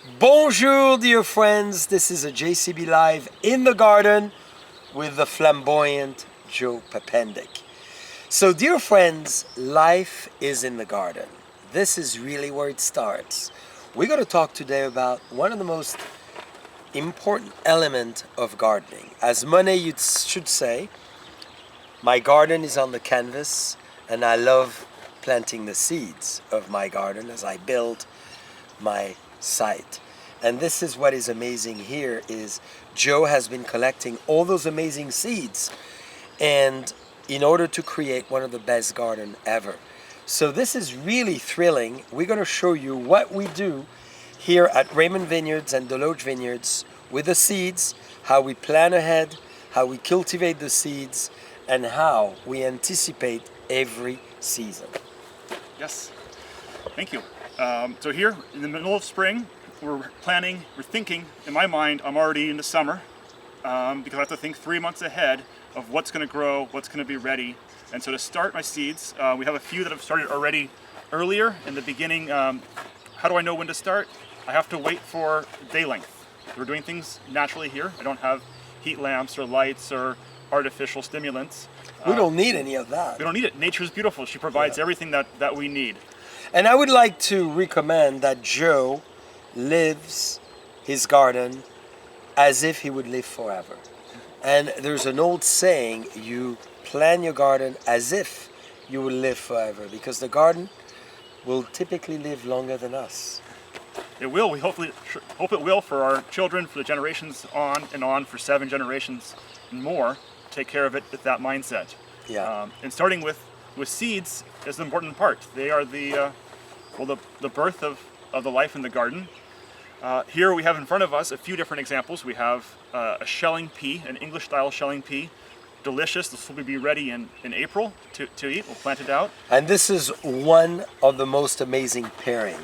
Bonjour, dear friends. This is a JCB Live in the garden with the flamboyant Joe Papendick. So, dear friends, life is in the garden. This is really where it starts. We're going to talk today about one of the most important elements of gardening. As Monet should say, my garden is on the canvas, and I love planting the seeds of my garden as I build my site. And this is what is amazing here is Joe has been collecting all those amazing seeds and in order to create one of the best garden ever. So this is really thrilling. We're going to show you what we do here at Raymond Vineyards and Deloach Vineyards with the seeds, how we plan ahead, how we cultivate the seeds, and how we anticipate every season. Yes, thank you. So here in the middle of spring, we're thinking, in my mind, I'm already into summer because I have to think 3 months ahead of what's going to grow, what's going to be ready. And so to start my seeds, we have a few that have started already earlier in the beginning. How do I know when to start? I have to wait for day length. We're doing things naturally here. I don't have heat lamps or lights or artificial stimulants. We don't need any of that. We don't need it. Nature's beautiful. She provides everything that we need. And I would like to recommend that Joe lives his garden as if he would live forever. And there's an old saying, you plan your garden as if you will live forever, because the garden will typically live longer than us. It will. We hope it will for our children, for the generations on and on, for 7 generations and more. Take care of it with that mindset. Yeah. And starting with seeds is the important part. They are the birth of the life in the garden. Here we have in front of us a few different examples. We have a shelling pea, an English-style shelling pea. Delicious. This will be ready in April to eat. We'll plant it out. And this is one of the most amazing pairing.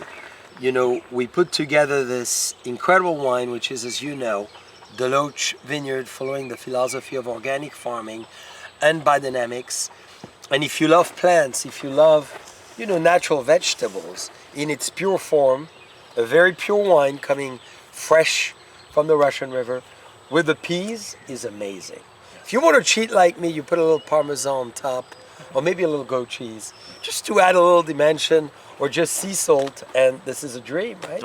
You know, we put together this incredible wine, which is, as you know, Deloach Vineyard, following the philosophy of organic farming and biodynamics. And if you love plants, if you love, natural vegetables in its pure form, a very pure wine coming fresh from the Russian River with the peas is amazing. If you want to cheat like me, you put a little Parmesan on top, or maybe a little goat cheese, just to add a little dimension, or just sea salt, and this is a dream, right?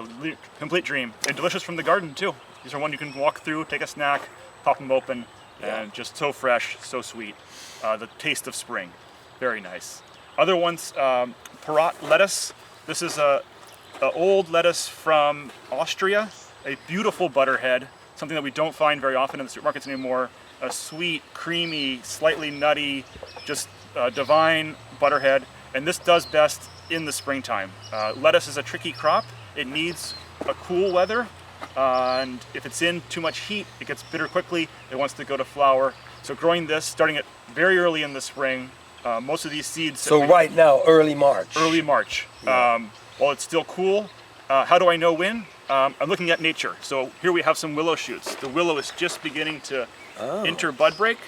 Complete dream. And delicious from the garden, too. These are one you can walk through, take a snack, pop them open, and just so fresh, so sweet. The taste of spring. Very nice. Other ones, Parat lettuce. This is a old lettuce from Austria, a beautiful butterhead, something that we don't find very often in the supermarkets anymore. A sweet, creamy, slightly nutty, just divine butterhead. And this does best in the springtime. Lettuce is a tricky crop. It needs a cool weather. And if it's in too much heat, it gets bitter quickly. It wants to go to flower. So growing this, starting it very early in the spring, most of these seeds... So right now, early March. Early March. Yeah. While it's still cool. How do I know when? I'm looking at nature. So here we have some willow shoots. The willow is just beginning to enter bud break,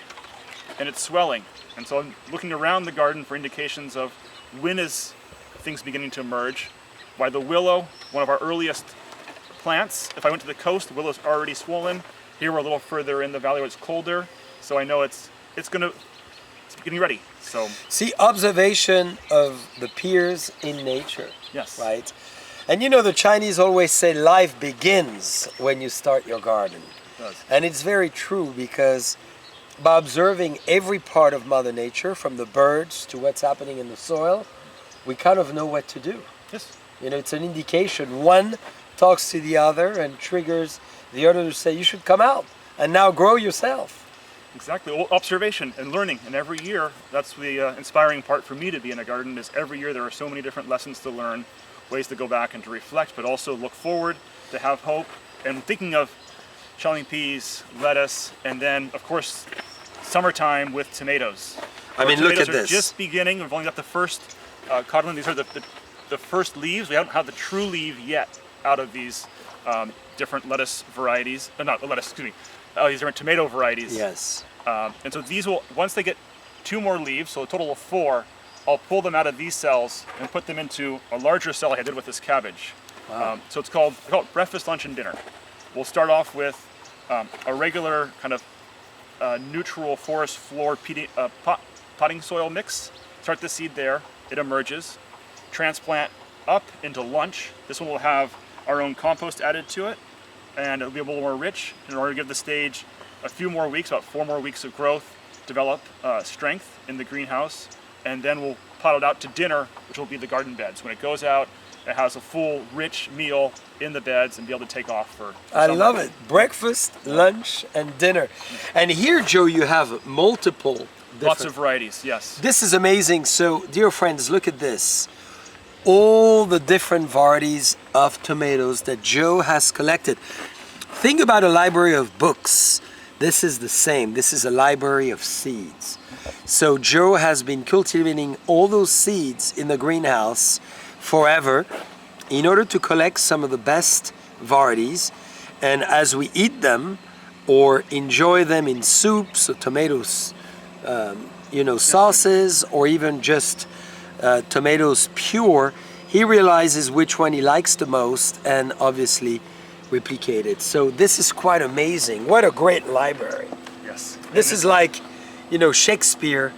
and it's swelling. And so I'm looking around the garden for indications of when is things beginning to emerge. By the willow, one of our earliest plants. If I went to the coast, the willow's already swollen. Here we're a little further in the valley where it's colder, so I know it's getting ready. So see, observation of the peers in nature. Yes. Right? And the Chinese always say life begins when you start your garden. It does. And it's very true, because by observing every part of Mother Nature, from the birds to what's happening in the soil, we kind of know what to do. Yes. It's an indication. One talks to the other and triggers the other to say, you should come out and now grow yourself. Exactly. Well, observation and learning. And every year, that's the inspiring part for me to be in a garden, is every year there are so many different lessons to learn, ways to go back and to reflect, but also look forward, to have hope. And thinking of shelling peas, lettuce, and then, of course, summertime with tomatoes. I mean, look at this. Tomatoes are just beginning. We've only got the first codling. These are the first leaves. We haven't had the true leaf yet out of these different lettuce varieties. Not lettuce, excuse me. These are tomato varieties. Yes. And so these will, once they get 2 more leaves, so a total of 4, I'll pull them out of these cells and put them into a larger cell like I did with this cabbage. Wow. So I call it breakfast, lunch, and dinner. We'll start off with a regular kind of neutral forest floor potting soil mix. Start the seed there. It emerges. Transplant up into lunch. This one will have our own compost added to it, and it'll be a little more rich in order to give the stage a few more weeks, about 4 more weeks of growth, develop strength in the greenhouse, and then we'll pot it out to dinner, which will be the garden beds. When it goes out, it has a full, rich meal in the beds and be able to take off for I summer. love it. Breakfast, lunch, and dinner. And here, Joe, you have multiple Lots different... of varieties, yes. This is amazing. So, dear friends, look at this. All the different varieties of tomatoes that Joe has collected. Think about a library of books. This is the same. This is a library of seeds. So Joe has been cultivating all those seeds in the greenhouse forever in order to collect some of the best varieties. And as we eat them or enjoy them in soups or tomatoes, sauces, or even just tomatoes pure, he realizes which one he likes the most and obviously replicate it. So this is quite amazing. What a great library. Yes. This is like, Shakespeare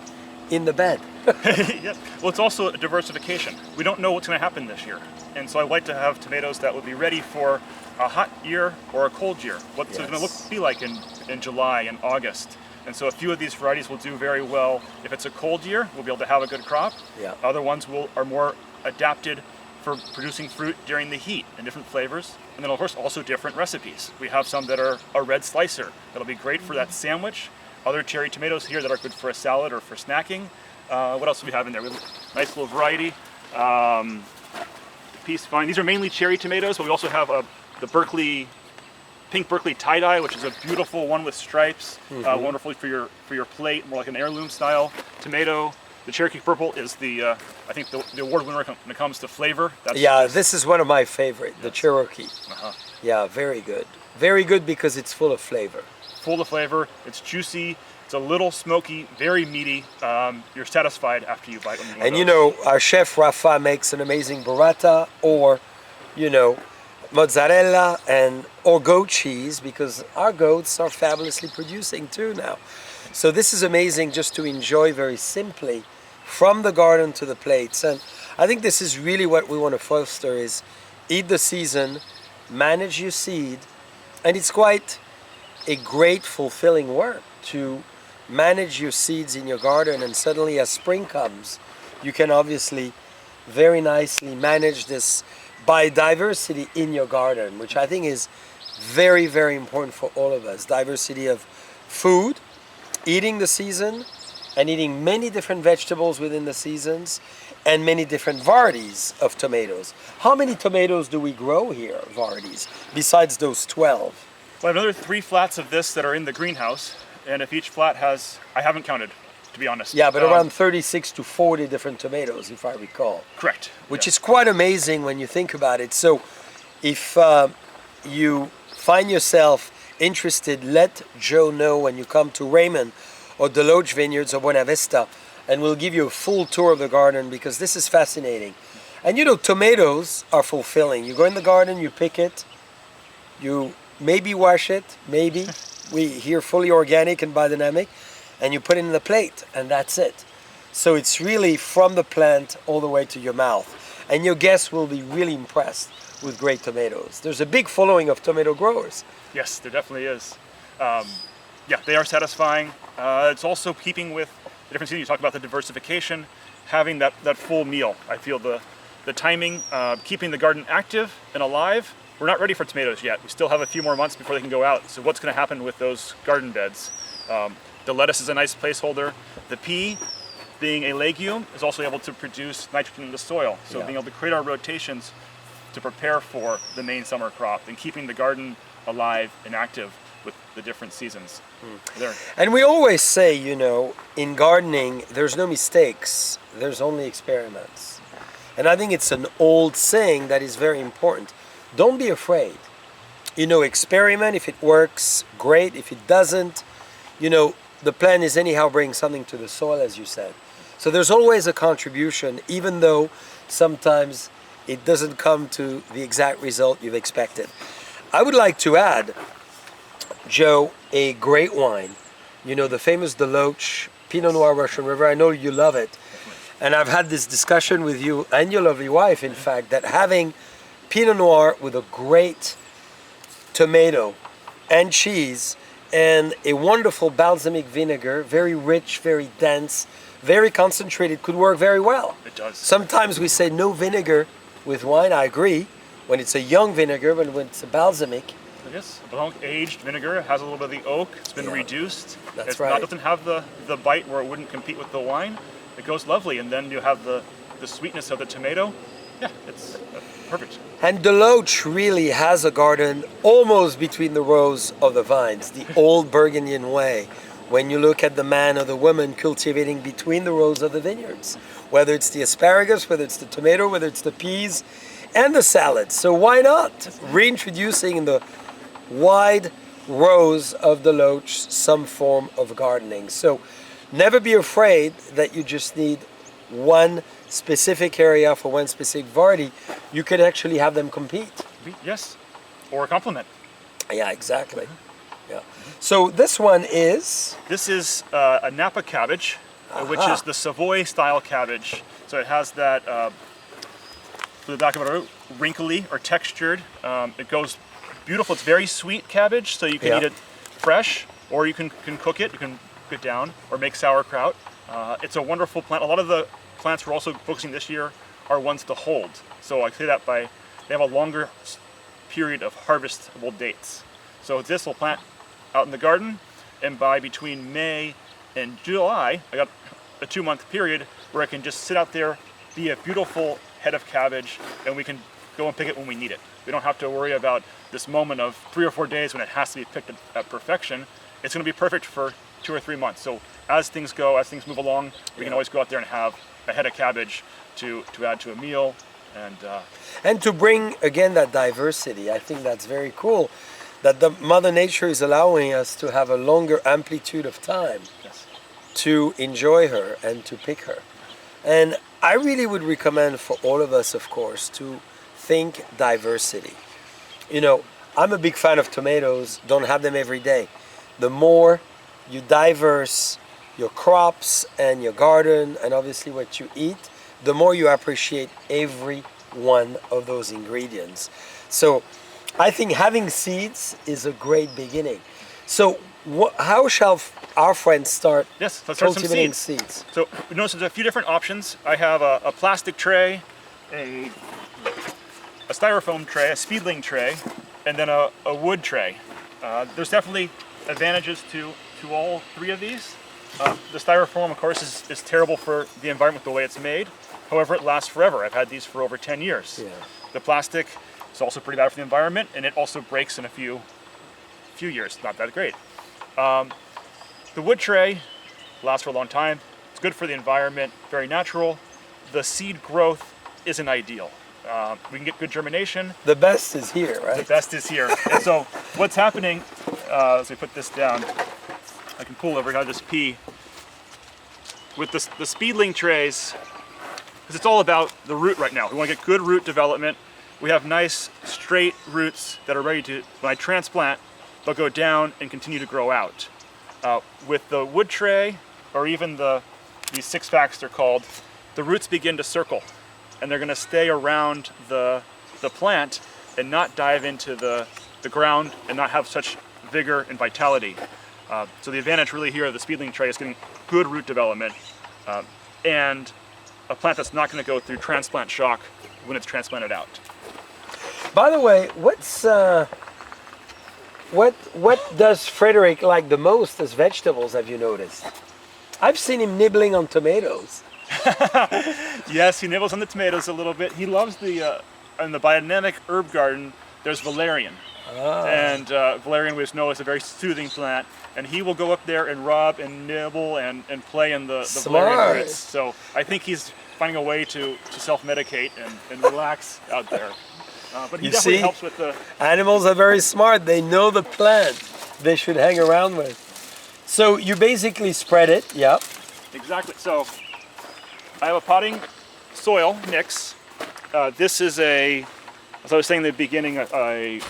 in the bed. Yeah. Well, it's also a diversification. We don't know what's going to happen this year. And so I like to have tomatoes that would be ready for a hot year or a cold year. What's it going to be like in July and August? And so a few of these varieties will do very well. If it's a cold year, we'll be able to have a good crop. Yeah. Other ones are more adapted for producing fruit during the heat and different flavors. And then of course also different recipes. We have some that are a red slicer. That'll be great for that sandwich. Other cherry tomatoes here that are good for a salad or for snacking. What else do we have in there? We have a nice little variety. Peace vine. These are mainly cherry tomatoes, but we also have the pink Berkeley tie-dye, which is a beautiful one with stripes. Wonderful for your plate, more like an heirloom style tomato. The Cherokee Purple is the award winner when it comes to flavor. This is one of my favorite, the Cherokee. Yeah, very good. Very good because it's full of flavor. Full of flavor, it's juicy, it's a little smoky, very meaty. You're satisfied after you bite one. And our chef Rafa makes an amazing burrata, or, mozzarella or goat cheese, because our goats are fabulously producing too now. So this is amazing just to enjoy very simply from the garden to the plates. And I think this is really what we want to foster, is eat the season, manage your seed, and it's quite a great fulfilling work to manage your seeds in your garden, and suddenly as spring comes, you can obviously very nicely manage this biodiversity in your garden, which I think is very, very important for all of us. Diversity of food, eating the season, and eating many different vegetables within the seasons, and many different varieties of tomatoes. How many tomatoes do we grow here, varieties, besides those 12? Well, I have another 3 flats of this that are in the greenhouse, and if each flat has, I haven't counted, to be honest. Yeah, but around 36 to 40 different tomatoes, if I recall. Correct. Which is quite amazing when you think about it. So if you find yourself interested, let Joe know when you come to Raymond or Deloach Vineyards or Buena Vista, and we'll give you a full tour of the garden, because this is fascinating. And tomatoes are fulfilling. You go in the garden, you pick it, you maybe wash it, maybe. We here fully organic and biodynamic, and you put it in the plate, and that's it. So it's really from the plant all the way to your mouth. And your guests will be really impressed with great tomatoes. There's a big following of tomato growers. Yes, there definitely is. They are satisfying. It's also keeping with the different seasons. You talk about the diversification, having that full meal. I feel the timing, keeping the garden active and alive. We're not ready for tomatoes yet. We still have a few more months before they can go out. So what's going to happen with those garden beds? The lettuce is a nice placeholder. The pea, being a legume, is also able to produce nitrogen in the soil. So being able to create our rotations to prepare for the main summer crop and keeping the garden alive and active with the different seasons. There. And we always say, in gardening, there's no mistakes, there's only experiments. And I think it's an old saying that is very important. Don't be afraid. Experiment. If it works, great. If it doesn't, the plan is anyhow bring something to the soil, as you said. So there's always a contribution, even though sometimes it doesn't come to the exact result you've expected. I would like to add, Joe, a great wine. You know, the famous Deloach Pinot Noir Russian River. I know you love it. And I've had this discussion with you and your lovely wife, in fact, that having Pinot Noir with a great tomato and cheese and a wonderful balsamic vinegar, very rich, very dense, very concentrated, could work very well. It does. Sometimes we say no vinegar with wine. I agree. When it's a young vinegar, but when it's a balsamic. Yes, aged vinegar has a little bit of the oak. It's been reduced. That's It's right. not, doesn't have the bite where it wouldn't compete with the wine. It goes lovely, and then you have the sweetness of the tomato. Yeah, it's perfect. And Deloach really has a garden almost between the rows of the vines, the old Burgundian way. When you look at the man or the woman cultivating between the rows of the vineyards, whether it's the asparagus, whether it's the tomato, whether it's the peas, and the salads. So why not reintroducing in the wide rows of Deloach some form of gardening? So never be afraid that you just need one specific area for one specific variety. You can actually have them compete. Yes, or a compliment. Yeah, exactly. Yeah. So this one is This is a Napa cabbage, which is the Savoy style cabbage. So it has that, for the back of it, wrinkly or textured. It goes beautiful. It's very sweet cabbage, so you can eat it fresh, or you can cook it. You can cook it down, or make sauerkraut. It's a wonderful plant. A lot of the plants we're also focusing this year are ones to hold. So I say that by they have a longer period of harvestable dates. So this will plant out in the garden, and by between May and July, I got a 2-month period where I can just sit out there, be a beautiful head of cabbage, and we can go and pick it when we need it. We don't have to worry about this moment of 3 or 4 days when it has to be picked at perfection. It's going to be perfect for 2 or 3 months. So as things go, as things move along, we can always go out there and have a head of cabbage to add to a meal. and to bring again that diversity. I think that's very cool. That the Mother Nature is allowing us to have a longer amplitude of time to enjoy her and to pick her. And I really would recommend for all of us, of course, to think diversity. You know, I'm a big fan of tomatoes, don't have them every day. The more you diverse your crops and your garden and obviously what you eat, the more you appreciate every one of those ingredients. So I think having seeds is a great beginning. So how shall our friends start Yes, let's start cultivating some seeds? So you notice there's a few different options. I have a plastic tray, a styrofoam tray, a speedling tray, and then a wood tray. There's definitely advantages to all three of these. The styrofoam, of course, is terrible for the environment the way it's made. However, it lasts forever. I've had these for over 10 years. Yeah. The plastic is also pretty bad for the environment, and it also breaks in a few years. Not that great. The wood tray lasts for a long time. It's good for the environment, very natural. The seed growth isn't ideal. We can get good germination. The best is here, right? The best is here. And so what's happening, as we put this down, I can pull over here, I'll just pee. With the speedling trays, because it's all about the root right now. We want to get good root development. We have nice straight roots that are ready to, when I transplant, they'll go down and continue to grow out. With the wood tray, or even these 6-packs they're called, the roots begin to circle, and they're going to stay around the plant and not dive into the ground and not have such vigor and vitality. So the advantage really here of the speedling tray is getting good root development and a plant that's not going to go through transplant shock when it's transplanted out. By the way, what does Frederick like the most as vegetables, have you noticed? I've seen him nibbling on tomatoes. Yes, he nibbles on the tomatoes a little bit. He loves in the biodynamic herb garden, there's valerian. And valerian we know is a very soothing plant. And he will go up there and rub and nibble and play in the valerian roots. So I think he's finding a way to self-medicate and relax out there. But he You definitely see? helps with the... Animals are very smart. They know the plant they should hang around with. So you basically spread it, yeah. Exactly. So I have a potting soil mix This is as I was saying in the beginning, a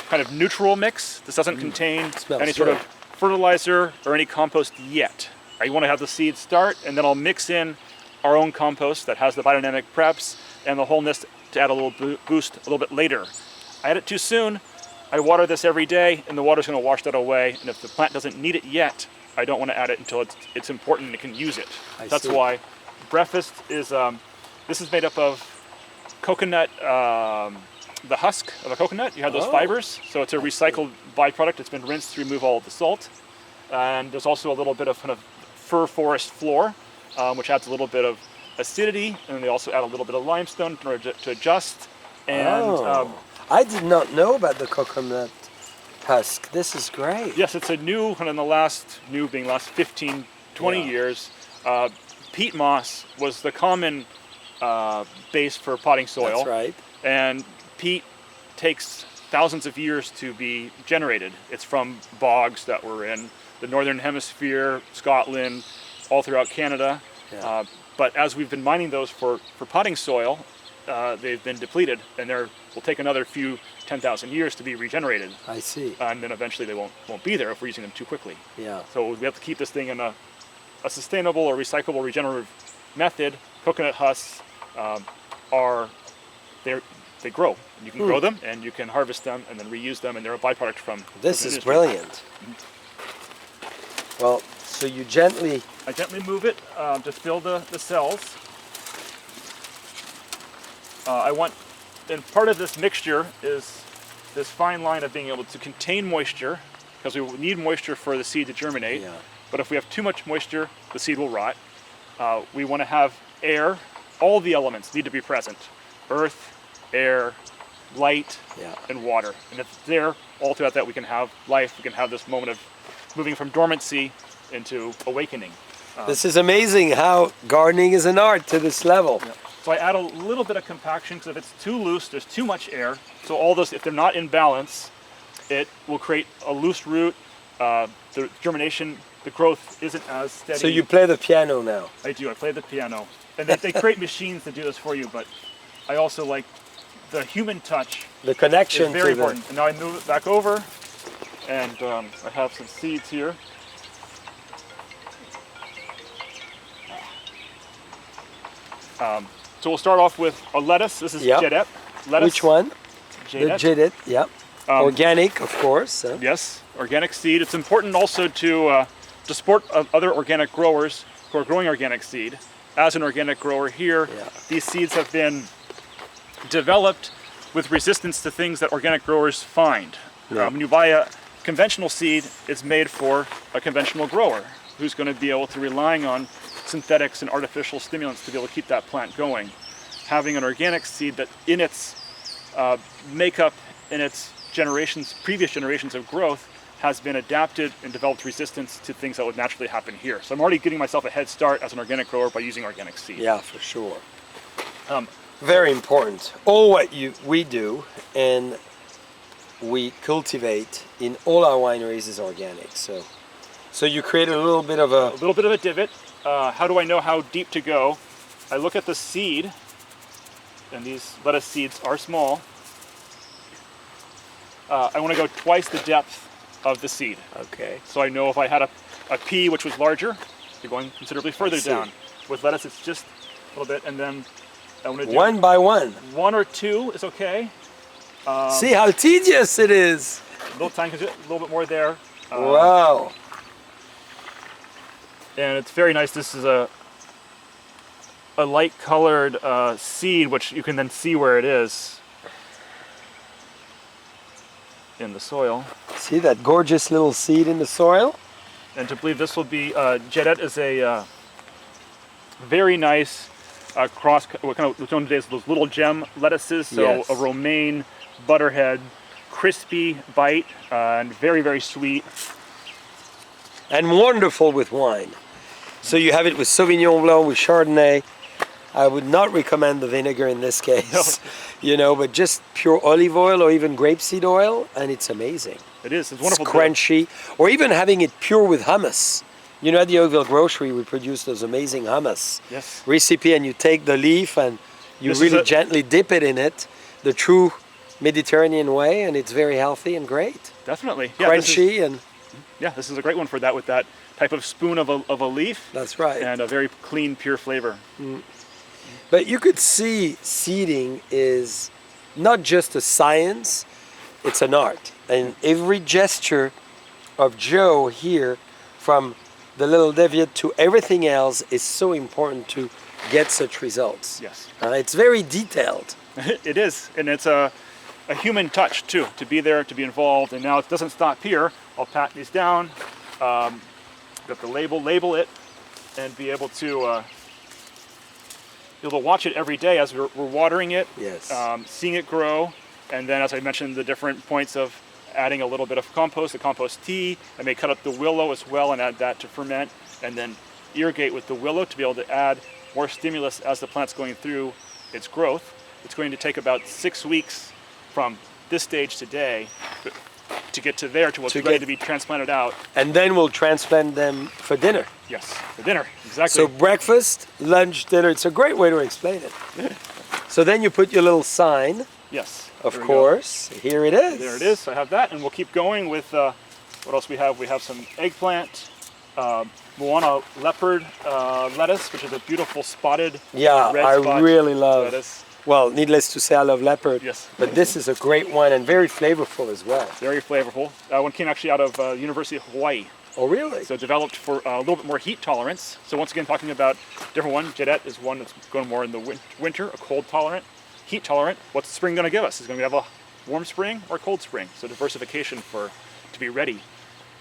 kind of neutral mix. This doesn't contain Smells any sort good. of fertilizer or any compost yet. I want to have the seeds start, and then I'll mix in our own compost that has the biodynamic preps and the wholeness to add a little boost a little bit later. I add it too soon, I water this every day, and the water's going to wash that away. And if the plant doesn't need it yet, I don't want to add it until it's important and it can use it. That's why breakfast is, this is made up of coconut, the husk of a coconut. You have those fibers, so it's a recycled byproduct. It's been rinsed to remove all of the salt. And there's also a little bit of kind of fir forest floor, which adds a little bit of acidity, and they also add a little bit of limestone in order to adjust. And I did not know about the coconut husk. This is great. yes, it's a new, kind of in the last 15, 20 years. Peat moss was the common base for potting soil. That's right. And peat takes thousands of years to be generated. It's from bogs that were in the northern hemisphere, Scotland, all throughout Canada. Yeah. But as we've been mining those for potting soil, they've been depleted, and will take another few 10,000 years to be regenerated. I see. And then eventually they won't be there if we're using them too quickly. Yeah. So we have to keep this thing in a sustainable or recyclable, regenerative method. Coconut husks they grow. You can grow them, and you can harvest them, and then reuse them, and they're a byproduct from This the is industry. brilliant. Well, so you gently. I gently move it to fill the cells. And part of this mixture is this fine line of being able to contain moisture, because we need moisture for the seed to germinate. Yeah. But if we have too much moisture, the seed will rot. We want to have air. All the elements need to be present: earth, air, light, and water. And if it's there, all throughout that, we can have life. We can have this moment of moving from dormancy into awakening. This is amazing how gardening is an art to this level. So I add a little bit of compaction, because if it's too loose, there's too much air. So all those, if they're not in balance, it will create a loose root. The germination, the growth isn't as steady. So you play the piano now. I do. I play the piano. And they create machines to do this for you, but I also like the human touch. The connection Is very to important. And now I move it back over, and I have some seeds here. So we'll start off with a lettuce. This is Jedet. Lettuce. Which one? Jedet. The Jedet, yeah. Organic, of course. Huh? Yes, organic seed. It's important also to support other organic growers who are growing organic seed. As an organic grower here, these seeds have been developed with resistance to things that organic growers find. When you buy a conventional seed, it's made for a conventional grower who's going to be able to relying on synthetics and artificial stimulants to be able to keep that plant going. Having an organic seed that in its makeup, in its previous generations of growth, has been adapted and developed resistance to things that would naturally happen here. So I'm already giving myself a head start as an organic grower by using organic seed. Yeah, for sure. Very important. All what we do and we cultivate in all our wineries is organic. So you create a little bit of a divot. How do I know how deep to go? I look at the seed, and these lettuce seeds are small. I want to go twice the depth of the seed. Okay. So I know if I had a pea which was larger, you're going considerably further down. With lettuce, it's just a little bit, and then I want to do one by one. One or two is okay. See how tedious it is. A little time, a little bit more there. Wow. And it's very nice. This is a light-colored seed, which you can then see where it is in the soil. See that gorgeous little seed in the soil? And to believe this will be, Jedet is a very nice cross, what kind of what's known today as those little gem lettuces. So a romaine, butterhead, crispy bite, and very, very sweet. And wonderful with wine. So you have it with Sauvignon Blanc, with Chardonnay. I would not recommend the vinegar in this case, but just pure olive oil or even grapeseed oil, and it's amazing. It is. It's wonderful. It's crunchy. Or even having it pure with hummus. At the Oakville Grocery, we produce those amazing hummus recipe, and you take the leaf and You This is really a- gently dip it in it, the true Mediterranean way, and it's very healthy and great. Definitely. Yeah, Crunchy, and this is a great one for that with that type of spoon of a leaf. that's right. And a very clean, pure flavor. But you could see seeding is not just a science, it's an art. And every gesture of Joe here, from the little deviate to everything else, is so important to get such results. Yes. It's very detailed. It is, and it's a human touch too, to be there, to be involved. And now it doesn't stop here. I'll pat these down, got the label it, and be able to watch it every day as we're watering it, Yes. seeing it grow, and then as I mentioned, the different points of adding a little bit of compost, the compost tea. I may cut up the willow as well and add that to ferment, and then irrigate with the willow to be able to add more stimulus as the plant's going through its growth. It's going to take about 6 weeks from this stage today to get to there, to what's ready to be transplanted out. And then we'll transplant them for dinner. Yes, for dinner, exactly. So breakfast, lunch, dinner. It's a great way to explain it. So then you put your little sign, yes, of there we go. course. Here it is. There it is. So I have that, and we'll keep going with what else we have. We have some eggplant, Moana leopard lettuce, which is a beautiful spotted Yeah, red I spot really love. lettuce. Well, needless to say, I love leopard. Yes. But this is a great one and very flavorful as well. Very flavorful. One came actually out of University of Hawaii. Oh, really? So developed for a little bit more heat tolerance. So once again, talking about different one. Jedet is one that's going more in the winter, a cold tolerant, heat tolerant. What's spring going to give us? Is going to have a warm spring or a cold spring? So diversification to be ready.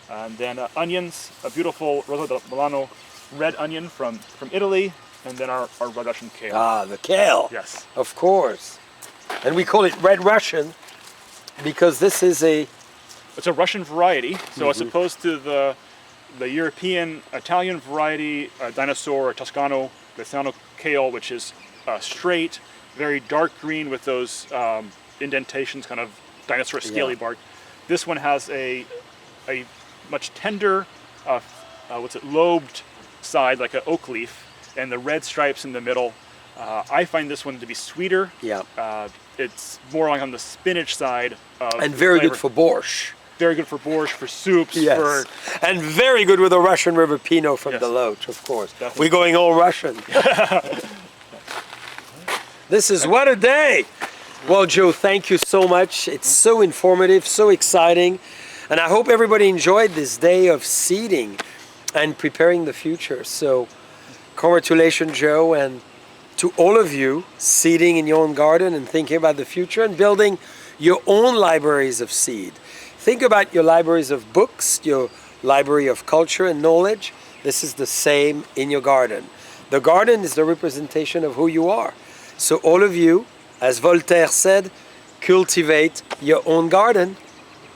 And then onions, a beautiful Rosa di Milano red onion from Italy, and then our red Russian kale. Ah, the kale. Yes. Of course. And we call it red Russian because this is It's a Russian variety, so as opposed to the European Italian variety, dinosaur or Toscano Vesano kale, which is straight, very dark green with those indentations, kind of dinosaur scaly bark. This one has a much tender, lobed side, like an oak leaf, and the red stripes in the middle. I find this one to be sweeter. Yeah. It's more like on the spinach side. And very good for borscht. Very good for borscht, for soups, Yes. for And very good with a Russian River Pinot from Yes. the Loach, of course. Definitely. We're going all Russian. This is what a day. Well, Joe, thank you so much. It's so informative, so exciting. And I hope everybody enjoyed this day of seeding and preparing the future. So congratulations, Joe, and to all of you seeding in your own garden and thinking about the future and building your own libraries of seed. Think about your libraries of books, your library of culture and knowledge. This is the same in your garden. The garden is the representation of who you are. So all of you, as Voltaire said, cultivate your own garden.